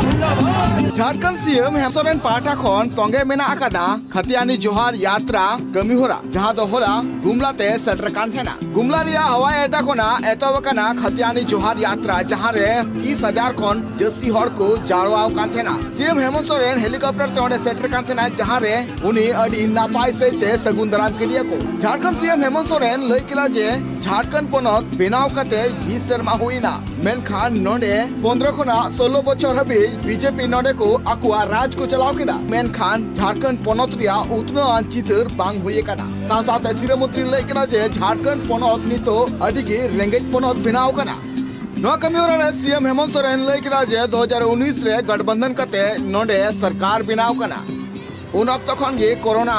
Jharkhand CM Hemant Soren पाटा खन तोंगे मेना आकादा खतियानी जोहार यात्रा कमी होरा जहां दो होला गुमलाते सेटर कान थेना गुमला रिया हवाई अड्डा कोना एतोबकना खतियानी जोहार यात्रा जहां रे 30,000 खन जस्ती हर को जारवाव कान थेना सीएम हेमंत सोरेन हेलीकॉप्टर ते ओंडे सेटर कान थेना जहां रे उनी अडी नापाय सहित सगुन दाराम केदिया को झारखंड सीएम हेमंत सोरेन लई किला जे झारखंड पनत बेनाव कते 20 शर्मा हुईना मेनखान नोंडे 15 खना 16 बछर हबी बीजेपी नोंडे को आकुआ राज को चलाव केदा मेनखान झारखंड पनत रिया उतना चितर बांग हुई कना साथ सीएम मंत्री लई केदा जे झारखंड पनत नितो अडिगे रेंगेज पनत बेनाव कना नो कमियोरा रे सीएम हेमंत सोरेन लई केदा जे 2019 रे गठबंधन कते नोंडे सरकार बेनाव कना उन अक्त खन गे कोरोना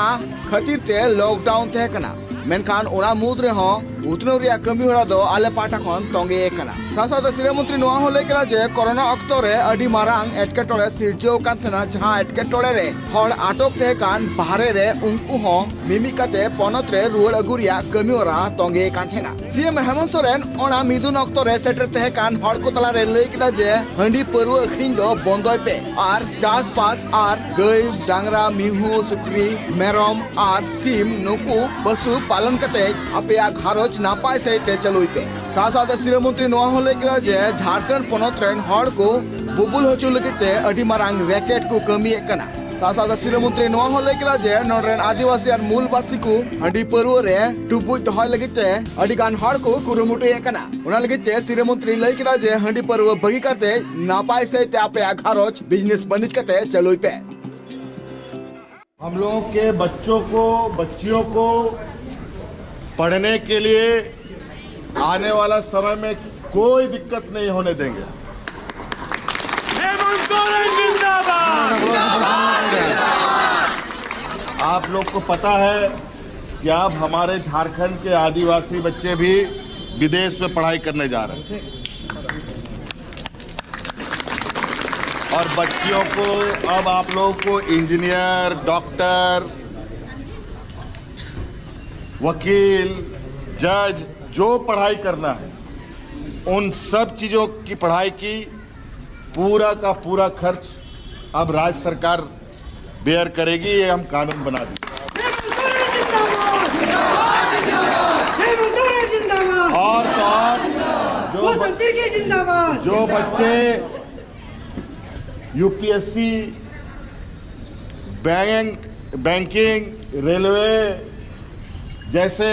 खातिर ते लॉकडाउन थे कना मेनखान ओना मुद रे हो उतनो रिया कमी होरा दो आले पाटा खन तोंगे कना साथ सीएम मंत्री नोआ हो लेकेला जे कोरोना अक्त रे अडी मारांग एटकेटोड़े सिरजो कान थेना जहां एटकेटोड़े रे हर आटक थे कान बाहरे रे उनको हो मिमी कते पनत रे रुवाड़ अगुरिया कमी होरा तोंगे कान थेना सीएम हेमंत सोरेन ओना मिदुन अक्त रे सेटर थे कान हर को तला रे लई केदा जे हंडी परवा अखरिन दो बंदोय पे आर चास पास आर गई डांगरा मिहु सुक्री मेरम आर सिम नुकु पशु पालन कते अपया घारोज नापाय सहित चलुई पे साथ सीएम मंत्री नोआ हो लेकेला जे झारखंड पनत रेन हर को बुबुल होचु लगिते अडी मारांग रैकेट को कमी कना साथ सीएम मंत्री नोआ हो लेकेला जे नोरेन आदिवासी और मूलवासी को हंडी परवा रे टुबुज दहय लगिते अडी गान हर को कुरुमुटे कना उना लगिते सीएम मंत्री लई केला जे हंडी परवा बगी कते नापाय सहित अपया घारोज बिजनेस बनिज कते चलुई पे हम लोगों के बच्चों को बच्चियों को पढ़ने के लिए आने वाला समय में कोई दिक्कत नहीं होने देंगे। आप लोग को पता है कि अब हमारे झारखंड के आदिवासी बच्चे भी विदेश में पढ़ाई करने जा रहे हैं और बच्चियों को अब आप लोगों को इंजीनियर, डॉक्टर, वकील, जज जो पढ़ाई करना है उन सब चीज़ों की पढ़ाई की पूरा का पूरा खर्च अब राज्य सरकार बेयर करेगी। ये हम कानून बना देंगे और जो बच्चे यूपीएससी, बैंकिंग, रेलवे जैसे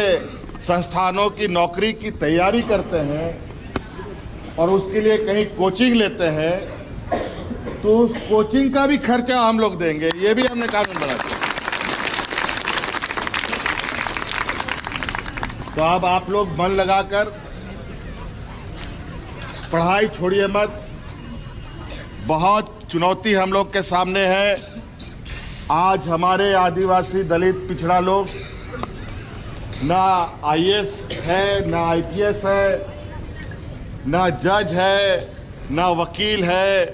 संस्थानों की नौकरी की तैयारी करते हैं और उसके लिए कहीं कोचिंग लेते हैं तो उस कोचिंग का भी खर्चा हम लोग देंगे। ये भी हमने कानून बना दिया। तो अब आप लोग मन लगाकर पढ़ाई छोड़िए मत। बहुत चुनौती हम लोग के सामने है। आज हमारे आदिवासी दलित पिछड़ा लोग ना आईएएस है, ना आईपीएस है, ना जज है, ना वकील है,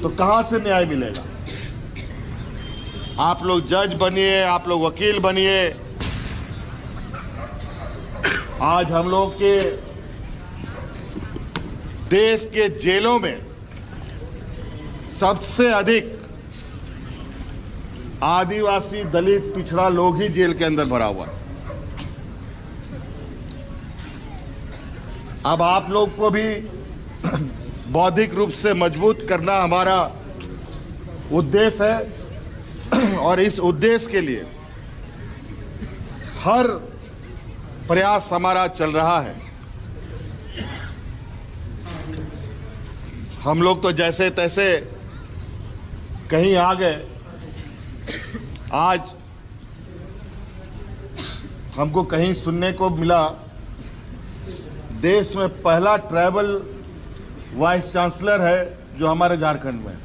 तो कहां से न्याय मिलेगा? आप लोग जज बनिए, आप लोग वकील बनिए। आज हम लोग के देश के जेलों में सबसे अधिक आदिवासी दलित पिछड़ा लोग ही जेल के अंदर भरा हुआ है। अब आप लोग को भी बौद्धिक रूप से मजबूत करना हमारा उद्देश्य है और इस उद्देश्य के लिए हर प्रयास हमारा चल रहा है। हम लोग तो जैसे तैसे कहीं आ गए। आज हमको कहीं सुनने को मिला देश में पहला ट्राइबल वाइस चांसलर है जो हमारे झारखंड में है।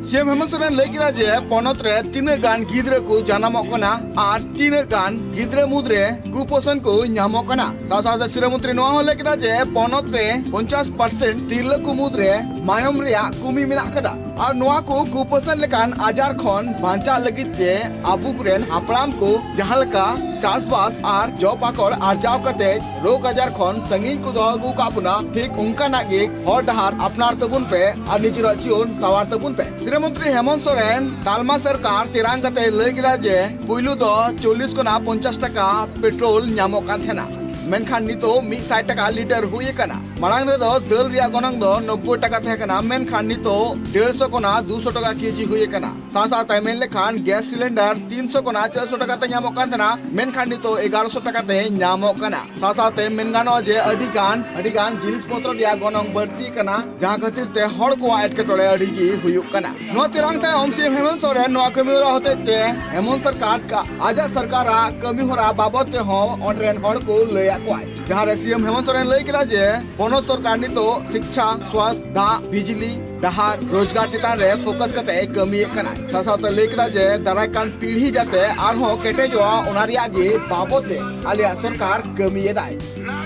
सीएम हेमंत सोरेन लई केदा जे पनत रे तीन गान गिद्रे को जानामोग कना आर तीन गान गिद्रे मुद्रे कुपोषण को ᱧᱟᱢᱚᱜ कना। साथ सीएम मंत्री नोआ हो लई केदा जे पनत रे 50% तिरला को मुद्रे मायम रिया कुमी मेना कदा और नोआ को कुपोषण लेकान आजार खन बांचा लगित ते आबू कुरेन हापड़ाम को जहां लका चासबास और जौ पाकड़ आर्जाव कते रोग आजार खन संगीन को दोगु कापुना ठीक उनका नागे हर डहार अपनार तबुन पे और निजर जीवन सवार तबुन पे श्री मंत्री हेमंत सोरेन तालमा सरकार तिरांग कते लय किदा जे पुइलु दो 40 कोना 50 टका पेट्रोल ᱧᱟᱢᱚᱜ ᱠᱟᱱ ᱛᱟᱦᱮᱱᱟ मेनखान नितो 100 टका लीटर हुई कना मांग रे दो दल रिया गनंग दो 90 टका थे कना मेनखान नितो 150 कोना 200 टका केजी हुई कना सासा ताइमेन लेखान गैस सिलेंडर 300 कोना 400 टका ते ᱧᱟᱢᱚᱜ ᱠᱟᱱ ᱛᱟᱦᱮᱱᱟ मेनखान नितो 1100 टका ते ᱧᱟᱢᱚᱜ कना सासा ते मेन गानो जे अडिगान जिनिस पत्र रिया गनंग बढ़ती कना जहां खातिर ते हड़ को एटकेटोड़े अडिगी हुयुक कना नो तिरंग ते ओमसी हेमंत सोरेन नो कमी रा होते ते हेमंत सरकार का आजा सरकारा कमी होरा बाबत ते हो ऑनरेन हड़ को लया जहाँ सीएम हेमंत सोरेन लय किदा जे पोनो सरकार नितो शिक्षा स्वास्थ्य दा बिजली डहार रोजगार चितान रे फोकस कते कमी कना सासाते लय किदा जे दाराय कान पीढ़ी जाते आरहो केटेजवा ओनारिया गे बाबते आलिया सरकार कमी दाय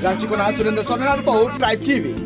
रांची कोना Surendra Soren report tribe TV.